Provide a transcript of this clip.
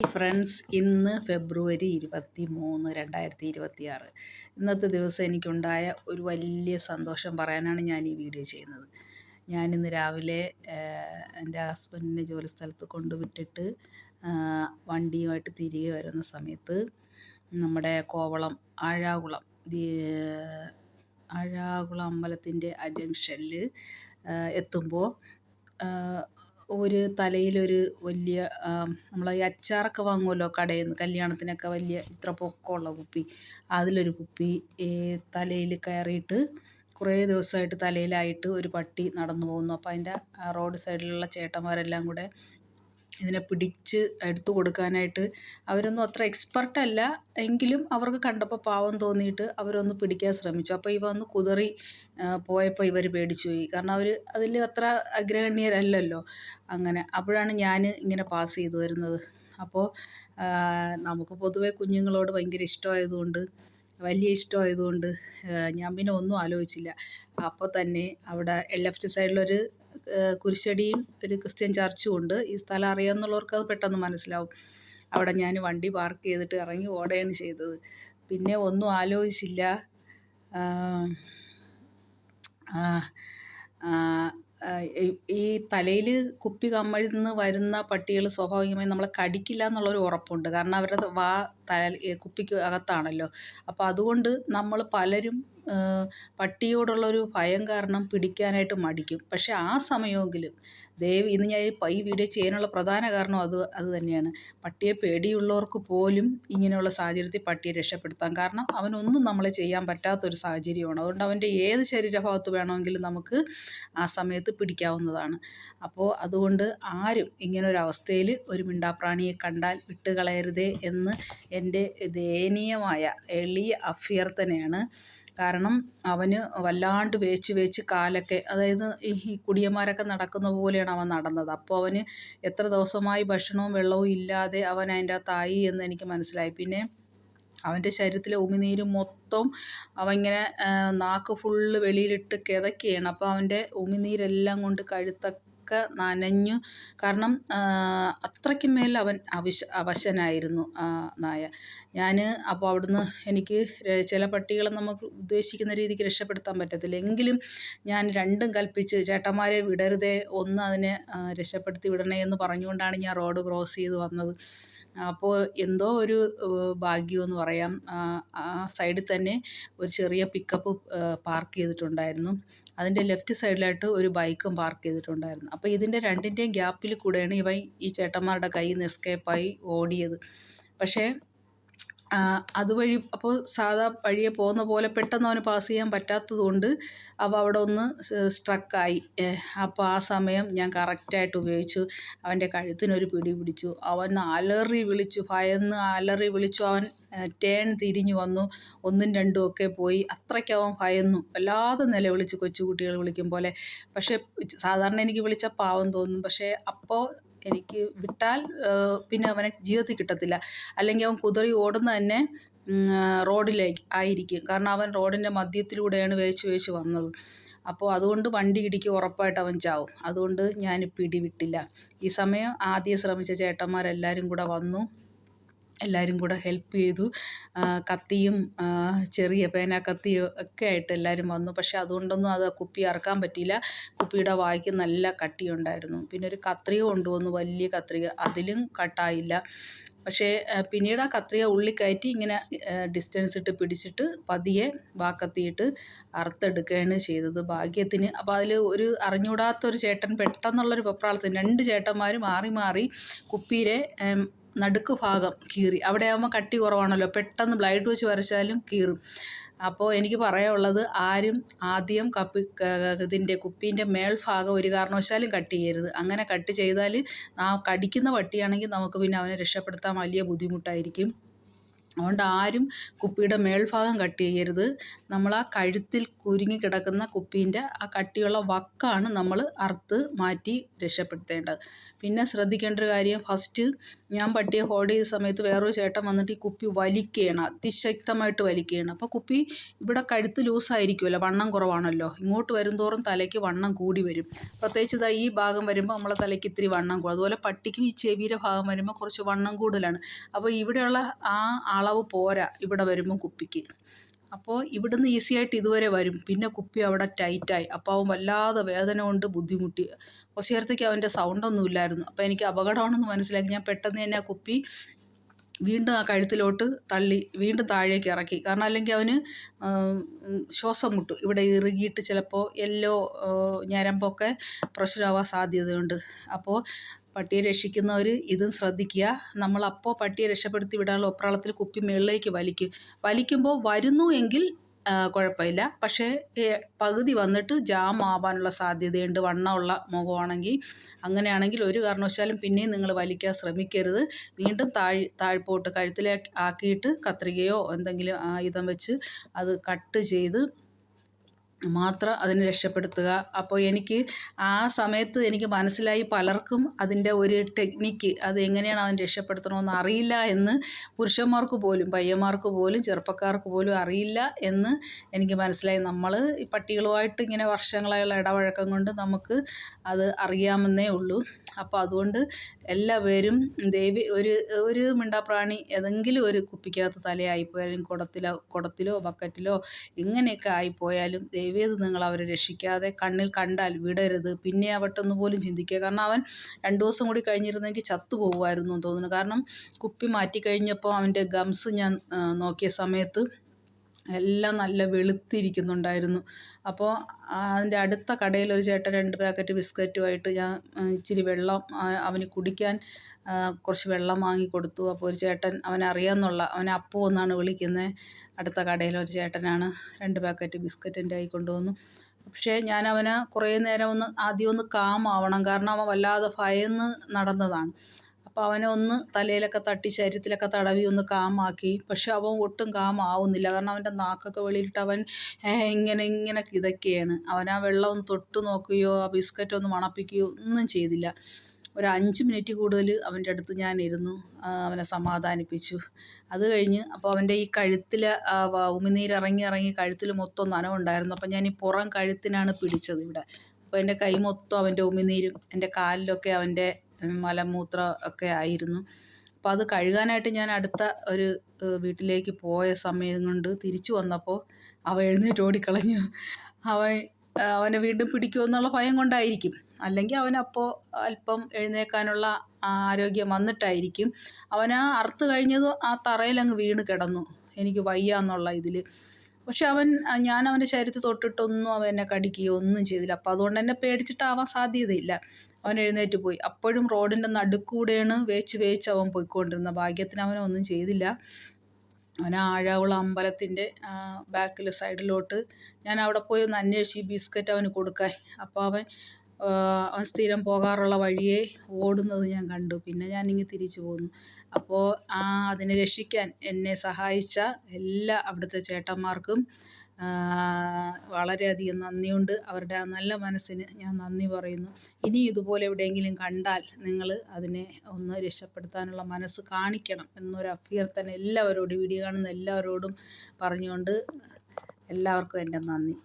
Friends, ഇന്ന് ഫെബ്രുവരി 23, 2026. ഇന്നത്തെ ദിവസം എനിക്കുണ്ടായ ഒരു വലിയ സന്തോഷം പറയാനാണ് ഞാൻ ഈ വീഡിയോ ചെയ്യുന്നത്. ഞാനിന്ന് രാവിലെ എൻ്റെ ഹസ്ബൻഡിനെ ജോലി സ്ഥലത്ത് കൊണ്ടുവിട്ടിട്ട് വണ്ടിയുമായിട്ട് തിരികെ വരുന്ന സമയത്ത് നമ്മുടെ കോവളം ആഴാകുളം അമ്പലത്തിൻ്റെ ആ ജംഗ്ഷനിൽ എത്തുമ്പോൾ ഒരു തലയിലൊരു വലിയ നമ്മൾ ഈ അച്ചാറൊക്കെ വാങ്ങുമല്ലോ കടയിൽ നിന്ന്, കല്യാണത്തിനൊക്കെ വലിയ ഇത്ര പൊക്കമുള്ള കുപ്പി, അതിലൊരു കുപ്പി തലയിൽ കയറിയിട്ട് കുറേ ദിവസമായിട്ട് തലയിലായിട്ട് ഒരു പട്ടി നടന്നു പോകുന്നു. അപ്പോൾ അതിൻ്റെ റോഡ് സൈഡിലുള്ള ചേട്ടന്മാരെല്ലാം കൂടെ ഇതിനെ പിടിച്ച് എടുത്തു കൊടുക്കാനായിട്ട്, അവരൊന്നും അത്ര എക്സ്പെർട്ടല്ല എങ്കിലും അവർക്ക് കണ്ടപ്പോൾ പാവം തോന്നിയിട്ട് അവരൊന്ന് പിടിക്കാൻ ശ്രമിച്ചു. അപ്പോൾ ഇവ ഒന്ന് കുതറി പോയപ്പോൾ ഇവർ പേടിച്ചു പോയി. കാരണം അവർ അതിൽ അത്ര അഗ്രഗണ്യരല്ലല്ലോ. അങ്ങനെ അപ്പോഴാണ് ഞാൻ ഇങ്ങനെ പാസ് ചെയ്തു വരുന്നത്. അപ്പോൾ നമുക്ക് പൊതുവെ കുഞ്ഞുങ്ങളോട് ഭയങ്കര വലിയ ഇഷ്ടമായതുകൊണ്ട് ഞാൻ പിന്നെ ഒന്നും ആലോചിച്ചില്ല. അപ്പോൾ തന്നെ അവിടെ ലെഫ്റ്റ് സൈഡിലൊരു കുരിശടിയും ഒരു ക്രിസ്ത്യൻ ചർച്ചും ഉണ്ട്. ഈ സ്ഥലം അറിയാമെന്നുള്ളവർക്ക് അത് പെട്ടെന്ന് മനസ്സിലാവും. അവിടെ ഞാൻ വണ്ടി പാർക്ക് ചെയ്തിട്ട് ഇറങ്ങി ഓടുകയാണ് ചെയ്തത്. പിന്നെ ഒന്നും ആലോചിച്ചില്ല. ഈ തലയിൽ കുപ്പി കമഴ്ന്ന് വരുന്ന പട്ടികൾ സ്വാഭാവികമായും നമ്മളെ കടിക്കില്ല എന്നുള്ളൊരു ഉറപ്പുണ്ട്. കാരണം അവരുടെ കുപ്പിക്ക് അകത്താണല്ലോ. അപ്പോൾ അതുകൊണ്ട് നമ്മൾ പലരും പട്ടിയോടുള്ളൊരു ഭയം കാരണം പിടിക്കാനായിട്ട് മടിക്കും. പക്ഷെ ആ സമയമെങ്കിലും ഇന്ന് ഞാൻ ഈ വീഡിയോ ചെയ്യാനുള്ള പ്രധാന കാരണം അത് തന്നെയാണ്. പട്ടിയെ പേടിയുള്ളവർക്ക് പോലും ഇങ്ങനെയുള്ള സാഹചര്യത്തിൽ പട്ടിയെ രക്ഷപ്പെടുത്താം. കാരണം അവനൊന്നും നമ്മളെ ചെയ്യാൻ പറ്റാത്തൊരു സാഹചര്യമാണ്. അതുകൊണ്ട് അവൻ്റെ ഏത് ശരീരഭാഗത്ത് വേണമെങ്കിലും നമുക്ക് ആ സമയത്ത് പിടിക്കാവുന്നതാണ്. അപ്പോൾ അതുകൊണ്ട് ആരും ഇങ്ങനൊരവസ്ഥയിൽ ഒരു മിണ്ടാപ്രാണിയെ കണ്ടാൽ വിട്ടുകളയരുതേ എന്ന് എൻ്റെ ദയനീയമായ എളിയ അഭ്യർത്ഥനയാണ്. കാരണം അവന് വല്ലാണ്ട് വേച്ച് കാലൊക്കെ, അതായത് ഈ കുടിയന്മാരൊക്കെ നടക്കുന്ന പോലെയാണ് അവൻ നടന്നത്. അപ്പോൾ അവന് എത്ര ദിവസമായി ഭക്ഷണവും വെള്ളവും ഇല്ലാതെ അവൻ അതിൻ്റെ അകത്തായി എന്ന് എനിക്ക് മനസ്സിലായി. പിന്നെ അവൻ്റെ ശരീരത്തിലെ ഉമിനീര് മൊത്തം അവൻ ഇങ്ങനെ നാക്ക് ഫുള്ള് വെളിയിലിട്ട് കിതയ്ക്കുകയാണ്. അപ്പോൾ അവൻ്റെ ഉമിനീരെല്ലാം കൊണ്ട് കഴുത്തൊക്കെ നനഞ്ഞു. കാരണം അത്രയ്ക്കും മേൽ അവൻ അവശനായിരുന്നു നായ. അപ്പോൾ അവിടുന്ന് എനിക്ക് ചില പട്ടികളെ നമുക്ക് ഉദ്ദേശിക്കുന്ന രീതിക്ക് രക്ഷപ്പെടുത്താൻ പറ്റത്തില്ല. എങ്കിലും ഞാൻ രണ്ടും കൽപ്പിച്ച്, ചേട്ടന്മാരെ വിടരുതേ, ഒന്ന് അതിനെ രക്ഷപ്പെടുത്തി വിടണേ എന്ന് പറഞ്ഞുകൊണ്ടാണ് ഞാൻ റോഡ് ക്രോസ് ചെയ്ത് വന്നത്. അപ്പോൾ എന്തോ ഒരു ഭാഗ്യമെന്ന് പറയാം. ആ സൈഡിൽ തന്നെ ഒരു ചെറിയ പിക്കപ്പ് പാർക്ക് ചെയ്തിട്ടുണ്ടായിരുന്നു. അതിൻ്റെ ലെഫ്റ്റ് സൈഡിലായിട്ട് ഒരു ബൈക്കും പാർക്ക് ചെയ്തിട്ടുണ്ടായിരുന്നു. അപ്പോൾ ഇതിൻ്റെ രണ്ടിൻ്റെയും ഗ്യാപ്പിൽ കൂടെയാണ് ഈ ചേട്ടന്മാരുടെ കയ്യിൽ നിന്ന് എസ്കേപ്പായി ഓടിയത്. പക്ഷേ അതുവഴി അപ്പോൾ സാധാ വഴിയെ പോകുന്ന പോലെ പെട്ടെന്ന് അവന് പാസ് ചെയ്യാൻ പറ്റാത്തത് കൊണ്ട് അവിടെ ഒന്ന് സ്ട്രക്കായി. അപ്പോൾ ആ സമയം ഞാൻ കറക്റ്റായിട്ട് ഉപയോഗിച്ചു. അവൻ്റെ കഴുത്തിനൊരു പിടി പിടിച്ചു. അവൻ ഭയന്ന് അലറി വിളിച്ചു. അവൻ ടേൺ തിരിഞ്ഞു വന്നു. 1ഉം 2ഉം ഒക്കെ പോയി. അത്രയ്ക്ക് അവൻ ഭയന്നു. വല്ലാതെ നിലവിളിച്ച്, കൊച്ചുകുട്ടികൾ വിളിക്കും പോലെ. പക്ഷേ സാധാരണ എനിക്ക് വിളിച്ചാൽ പാവം തോന്നും. പക്ഷേ അപ്പോൾ എനിക്ക് വിട്ടാൽ പിന്നെ അവനെ ജീവിതത്തിൽ കിട്ടത്തില്ല. അല്ലെങ്കിൽ അവൻ കുതറി ഓടുന്ന തന്നെ റോഡിലേക്ക് ആയിരിക്കും. കാരണം അവൻ റോഡിൻ്റെ മധ്യത്തിലൂടെയാണ് വേച്ച് വന്നത്. അപ്പോൾ അതുകൊണ്ട് വണ്ടി ഇടിക്ക് ഉറപ്പായിട്ട് അവൻ ചാവും. അതുകൊണ്ട് ഞാൻ പിടിവിട്ടില്ല. ഈ സമയം ആദ്യം ശ്രമിച്ച ചേട്ടന്മാരെല്ലാവരും കൂടെ വന്നു. എല്ലാവരും കൂടെ ഹെൽപ്പ് ചെയ്തു. കത്തിയും ചെറിയ പേനാക്കത്തിയും ഒക്കെ ആയിട്ട് എല്ലാവരും വന്നു. പക്ഷെ അതുകൊണ്ടൊന്നും അത് കുപ്പി ഇറക്കാൻ പറ്റിയില്ല. കുപ്പിയുടെ വായ്ക്ക് നല്ല കട്ടിയുണ്ടായിരുന്നു. പിന്നെ ഒരു കത്രിക കൊണ്ടുവന്നു, വലിയ കത്രിക. അതിലും കട്ടായില്ല. പക്ഷേ പിന്നീട് ആ കത്രിക ഉള്ളിൽ കയറ്റി ഇങ്ങനെ ഡിസ്റ്റൻസ് ഇട്ട് പിടിച്ചിട്ട് പതിയെ വാക്കത്തിയിട്ട് അറുത്തെടുക്കുകയാണ് ചെയ്തത് ഭാഗ്യത്തിന്. അപ്പോൾ അതിൽ ഒരു അറിഞ്ഞൂടാത്തൊരു ചേട്ടൻ പെട്ടെന്നുള്ളൊരു വെപ്രാളത്തിന് 2 ചേട്ടന്മാർ മാറി കുപ്പിയിലെ നടുക്ക് ഭാഗം കീറി. അവിടെ ആകുമ്പോൾ കട്ടി കുറവാണല്ലോ, പെട്ടെന്ന് ബ്ലൈഡ് വെച്ച് വരച്ചാലും കീറും. അപ്പോൾ എനിക്ക് പറയാനുള്ളത്, ആരും ആദ്യം ഇതിൻ്റെ കുപ്പീൻ്റെ മേൽഭാഗം ഒരു കാരണവശാലും കട്ട് ചെയ്യരുത്. അങ്ങനെ കട്ട് ചെയ്താൽ കടിക്കുന്ന പട്ടിയാണെങ്കിൽ നമുക്ക് പിന്നെ അവനെ രക്ഷപ്പെടുത്താൻ വലിയ ബുദ്ധിമുട്ടായിരിക്കും. അതുകൊണ്ട് ആരും കുപ്പിയുടെ മേൽഭാഗം കട്ട് ചെയ്യരുത്. നമ്മൾ ആ കഴുത്തിൽ കുരുങ്ങി കിടക്കുന്ന കുപ്പീൻ്റെ ആ കട്ടിയുള്ള വക്കാണ് നമ്മൾ അറുത്ത് മാറ്റി രക്ഷപ്പെടുത്തേണ്ടത്. പിന്നെ ശ്രദ്ധിക്കേണ്ട ഒരു കാര്യം, ഫസ്റ്റ് ഞാൻ പട്ടിയെ ഹോൾഡ് ചെയ്ത സമയത്ത് വേറൊരു ചേട്ടൻ വന്നിട്ട് ഈ കുപ്പി വലിക്കുകയാണ്, അതിശക്തമായിട്ട് വലിക്കുകയാണ്. അപ്പോൾ കുപ്പി ഇവിടെ കഴുത്ത് ലൂസായിരിക്കുമല്ലോ, വണ്ണം കുറവാണല്ലോ, ഇങ്ങോട്ട് വരുംതോറും തലയ്ക്ക് വണ്ണം കൂടി വരും. പ്രത്യേകിച്ച് ഇതാ ഈ ഭാഗം വരുമ്പോൾ നമ്മളെ തലയ്ക്ക് ഇത്തിരി വണ്ണം കൂടും. അതുപോലെ പട്ടിക്കും ഈ ചെവിയുടെ ഭാഗം വരുമ്പോൾ കുറച്ച് വണ്ണം കൂടുതലാണ്. അപ്പോൾ ഇവിടെയുള്ള ആ അളവ് പോരാ ഇവിടെ വരുമ്പം കുപ്പിക്ക്. അപ്പോൾ ഇവിടുന്ന് ഈസി ആയിട്ട് ഇതുവരെ വരും, പിന്നെ കുപ്പി അവിടെ ടൈറ്റായി. അപ്പോൾ അവൻ വല്ലാതെ വേദന കൊണ്ട് ബുദ്ധിമുട്ടി. കുറച്ച് നേരത്തേക്ക് അവൻ്റെ സൗണ്ടൊന്നും ഇല്ലായിരുന്നു. അപ്പോൾ എനിക്ക് അപകടമാണെന്ന് മനസ്സിലാക്കി ഞാൻ പെട്ടെന്ന് തന്നെ ആ കുപ്പി വീണ്ടും ആ കഴുത്തിലോട്ട് തള്ളി വീണ്ടും താഴേക്ക് ഇറക്കി. കാരണം അല്ലെങ്കിൽ അവന് ശ്വാസം മുട്ടും, ഇവിടെ ഇറുകിയിട്ട് ചിലപ്പോൾ ഞരമ്പൊക്കെ പ്രശ്നമാവാൻ സാധ്യതയുണ്ട്. അപ്പോൾ പട്ടിയെ രക്ഷിക്കുന്നവർ ഇതും ശ്രദ്ധിക്കുക. നമ്മളപ്പോൾ പട്ടിയെ രക്ഷപ്പെടുത്തി വിടാനുള്ള ഒപ്രാളത്തിൽ കുപ്പി മുകളിലേക്ക് വലിക്കുമ്പോൾ വരുന്നു എങ്കിൽ കുഴപ്പമില്ല. പക്ഷേ പകുതി വന്നിട്ട് ജാം ആവാനുള്ള സാധ്യതയുണ്ട്, വണ്ണമുള്ള മുഖമാണെങ്കിൽ. അങ്ങനെയാണെങ്കിൽ ഒരു കാരണവശാലും പിന്നെയും നിങ്ങൾ വലിക്കാൻ ശ്രമിക്കരുത്. വീണ്ടും താഴ്പോട്ട് കഴുത്തിലേക്ക് ആക്കിയിട്ട് കത്രികയോ എന്തെങ്കിലും ആയുധം വെച്ച് അത് കട്ട് ചെയ്ത് മാത്രം അതിനെ രക്ഷപ്പെടുത്തുക. അപ്പോൾ എനിക്ക് ആ സമയത്ത് എനിക്ക് മനസ്സിലായി, പലർക്കും അതിൻ്റെ ഒരു ടെക്നിക്ക്, അത് എങ്ങനെയാണ് അവൻ രക്ഷപ്പെടുത്തണമെന്ന് അറിയില്ല എന്ന്, പുരുഷന്മാർക്ക് പോലും പയ്യന്മാർക്ക് പോലും ചെറുപ്പക്കാർക്ക് പോലും അറിയില്ല എന്ന് എനിക്ക് മനസ്സിലായി. നമ്മൾ ഈ പട്ടികളുമായിട്ട് ഇങ്ങനെ വർഷങ്ങളായുള്ള ഇടപഴക്കം കൊണ്ട് നമുക്ക് അത് അറിയാമെന്നേ ഉള്ളൂ. അപ്പോൾ അതുകൊണ്ട് എല്ലാവരും ഒരു മിണ്ടാപ്രാണി ഏതെങ്കിലും ഒരു കുപ്പിക്കകത്ത് തലയായിപ്പോയാലും കുടത്തിലോ ബക്കറ്റിലോ ഇങ്ങനെയൊക്കെ ആയിപ്പോയാലും ദയവേത് നിങ്ങൾ അവരെ രക്ഷിക്കാതെ കണ്ണിൽ കണ്ടാൽ വിടരുത്. പിന്നെ ആവട്ടെന്ന് പോലും ചിന്തിക്കുക. കാരണം അവൻ 2 ദിവസം കൂടി കഴിഞ്ഞിരുന്നെങ്കിൽ ചത്തുപോകുമായിരുന്നു എന്ന് തോന്നുന്നു. കാരണം കുപ്പി മാറ്റിക്കഴിഞ്ഞപ്പോൾ അവൻ്റെ ഗംസ് ഞാൻ നോക്കിയ സമയത്ത് എല്ലാം നല്ല വെളുത്തിരിക്കുന്നുണ്ടായിരുന്നു. അപ്പോൾ അതിൻ്റെ അടുത്ത കടയിൽ ഒരു ചേട്ടൻ 2 പാക്കറ്റ് ബിസ്ക്കറ്റുമായിട്ട് ഞാൻ ഇച്ചിരി വെള്ളം അവന് കുടിക്കാൻ കുറച്ച് വെള്ളം വാങ്ങിക്കൊടുത്തു. അപ്പോൾ ഒരു ചേട്ടൻ അവനെ അപ്പു എന്നാണ് വിളിക്കുന്നത്, അടുത്ത കടയിലെ ഒരു ചേട്ടനാണ് 2 പാക്കറ്റ് ബിസ്ക്കറ്റ് എൻ്റെ കയ്യിൽ കൊണ്ടുവന്നു. പക്ഷേ ഞാൻ അവനെ കുറേ നേരം ആദ്യം ഒന്ന് കാമാവണം, കാരണം അവൻ വല്ലാതെ ഭയന്ന് നടന്നതാണ്. അപ്പോൾ അവനെ ഒന്ന് തലയിലൊക്കെ തട്ടി ശരീരത്തിലൊക്കെ തടവി ഒന്ന് കാമാക്കി. പക്ഷെ അവൻ ഒട്ടും കാമാവുന്നില്ല. കാരണം അവൻ്റെ നാക്കൊക്കെ വെളിയിലിട്ട് അവൻ ഇങ്ങനെ കിതയ്ക്കുകയാണ്. അവൻ ആ വെള്ളം ഒന്ന് തൊട്ട് നോക്കുകയോ ആ ബിസ്ക്കറ്റ് ഒന്ന് മണപ്പിക്കുകയോ ഒന്നും ചെയ്തില്ല. ഒരു 5 മിനിറ്റ് കൂടുതൽ അവൻ്റെ അടുത്ത് ഞാൻ ഇരുന്നു, അവനെ സമാധാനിപ്പിച്ചു. അത് കഴിഞ്ഞ് അപ്പോൾ അവൻ്റെ ഈ കഴുത്തിൽ ഉമിനീരിറങ്ങി കഴുത്തിൽ മൊത്തം നനവുണ്ടായിരുന്നു. അപ്പോൾ ഞാൻ ഈ പുറം കഴുത്തിനാണ് പിടിച്ചത് ഇവിടെ. അപ്പോൾ എൻ്റെ കൈ മൊത്തം അവൻ്റെ ഉമിനീരും എൻ്റെ കാലിലൊക്കെ അവൻ്റെ മലമൂത്രം ഒക്കെ ആയിരുന്നു. അപ്പോൾ അത് കഴുകാനായിട്ട് ഞാൻ അടുത്ത ഒരു വീട്ടിലേക്ക് പോയ സമയം കൊണ്ട് തിരിച്ചു വന്നപ്പോൾ അവൻ എഴുന്നേറ്റ് ഓടിക്കളഞ്ഞു. അവനെ വീണ്ടും പിടിക്കുമെന്നുള്ള ഭയം കൊണ്ടായിരിക്കും, അല്ലെങ്കിൽ അവനപ്പോൾ അല്പം എഴുന്നേൽക്കാനുള്ള ആരോഗ്യം വന്നിട്ടായിരിക്കും. അറുത്ത് കഴിഞ്ഞത് ആ തറയിലങ്ങ് വീണ് കിടന്നു, എനിക്ക് വയ്യ എന്നുള്ള ഇതിൽ. പക്ഷെ ഞാൻ അവൻ്റെ ശരീരത്തിൽ തൊട്ടിട്ടൊന്നും അവൻ എന്നെ കടിക്കുകയോ ഒന്നും ചെയ്തില്ല. അപ്പോൾ അതുകൊണ്ട് എന്നെ പേടിച്ചിട്ടാവാൻ സാധ്യതയില്ല. അവൻ എഴുന്നേറ്റ് പോയി. അപ്പോഴും റോഡിൻ്റെ നടുക്കൂടെയാണ് വേച്ച് അവൻ പോയിക്കൊണ്ടിരുന്നത്. ഭാഗ്യത്തിന് അവനൊന്നും ചെയ്തില്ല. അവൻ ആഴമുള്ള അമ്പലത്തിൻ്റെ ബാക്കിൽ സൈഡിലോട്ട് ഞാൻ അവിടെ പോയി ഒന്ന് അന്വേഷിച്ച് ബിസ്ക്കറ്റ് അവന് കൊടുക്കാൻ. അപ്പോൾ അവൻ സ്ഥിരം പോകാറുള്ള വഴിയെ ഓടുന്നത് ഞാൻ കണ്ടു. പിന്നെ ഞാനിങ്ങ് തിരിച്ചു പോന്നു. അപ്പോൾ അതിനെ രക്ഷിക്കാൻ എന്നെ സഹായിച്ച എല്ലാ അവിടുത്തെ ചേട്ടന്മാർക്കും വളരെയധികം നന്ദിയുണ്ട്. അവരുടെ ആ നല്ല മനസ്സിന് ഞാൻ നന്ദി പറയുന്നു. ഇനി ഇതുപോലെ എവിടെയെങ്കിലും കണ്ടാൽ നിങ്ങൾ അതിനെ ഒന്ന് രക്ഷപ്പെടുത്താനുള്ള മനസ്സ് കാണിക്കണം എന്നൊരു അഭ്യർത്ഥന വീഡിയോ കാണുന്ന എല്ലാവരോടും പറഞ്ഞുകൊണ്ട് എല്ലാവർക്കും എൻ്റെ നന്ദി.